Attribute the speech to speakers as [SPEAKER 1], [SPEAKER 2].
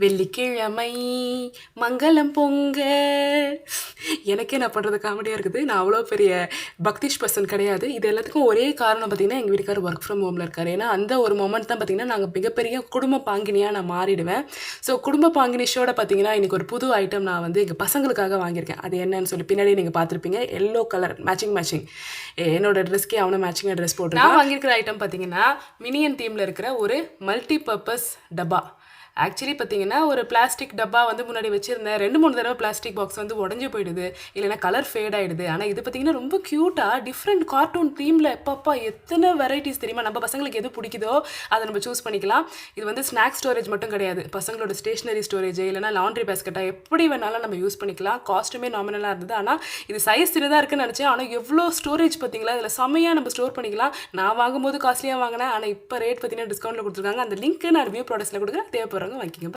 [SPEAKER 1] வெள்ளிக்கிழமை மங்களம் பொங்க. எனக்கே நான் பண்ணுறது காமெடியாக இருக்குது. நான் அவ்வளோ பெரிய பக்திஷ் பர்சன் கிடையாது. இது எல்லாத்துக்கும் ஒரே காரணம் பார்த்தீங்கன்னா, எங்கள் வீட்டுக்காரர் ஒர்க் ஃப்ரம் ஹோமில் இருக்கார். ஏன்னா அந்த ஒரு மொமெண்ட் தான் பார்த்தீங்கன்னா, நாங்கள் மிகப்பெரிய குடும்ப பாங்கினியாக நான் மாறிடுவேன். ஸோ குடும்ப பாங்கினி ஷோட பார்த்தீங்கன்னா, இன்றைக்கி ஒரு புது ஐட்டம் நான் வந்து எங்கள் பசங்களுக்காக வாங்கியிருக்கேன். அது என்னன்னு சொல்லி பின்னாடி நீங்கள் பார்த்துருப்பீங்க. Yellow colour matching. என்னோட ட்ரெஸ்க்கே அவனை மேட்சிங்காக ட்ரெஸ் போட்டு நான் வாங்கியிருக்கிற ஐட்டம் பார்த்தீங்கன்னா, மினியன் தீமில் இருக்கிற ஒரு மல்டி பர்பஸ் டப்பா. ஆக்சுவலி பார்த்தீங்கன்னா ஒரு பிளாஸ்டிக் டப்பா வந்து முன்னாடி வச்சுருந்தேன். 2-3 தடவை பிளாஸ்டிக் பாக்ஸ் வந்து உடஞ்சி போயிடுது, இல்லைனா கலர் ஃபேட் ஆகிடுது. ஆனால் இது பார்த்தீங்கன்னா ரொம்ப க்யூட்டாக டிஃப்ரெண்ட் கார்ட்டூன் தீமில் எப்பப்பா எத்தனை வெரைட்டிஸ் தெரியுமா. நம்ம பசங்களுக்கு எது பிடிக்குதோ அதை நம்ம சூஸ் பண்ணிக்கலாம். இது வந்து ஸ்நாக் ஸ்டோரேஜ் மட்டும் கிடையாது, பசங்களோட ஸ்டேஷ்னரி ஸ்டோரேஜ் இல்லைனா லாண்ட்ரி பேஸ்கெட்டாக எப்படி வேணாலும் நம்ம யூஸ் பண்ணிக்கலாம். காஸ்ட்டுமே நாமினலாக இருந்தது. ஆனால் இது சைஸ் சின்னதாக இருக்குன்னு நினச்சேன். ஆனால் எவ்வளோ ஸ்டோரேஜ் பார்த்தீங்களா, இதில் செம்மையாக நம்ம ஸ்டோர் பண்ணிக்கலாம். நான் வாங்கும்போது காஸ்ட்லியாக வாங்கினேன். ஆனால் இப்போ ரேட் பார்த்தீங்கன்னா டிஸ்கவுண்ட்டில் கொடுத்துருக்காங்க. அந்த லிங்க்கு நான் ரிவ்யூ ப்ராடக்ட்ஸில் கொடுக்குறேன், தேவைப்படுறவங்க வாங்கிக்கோங்க.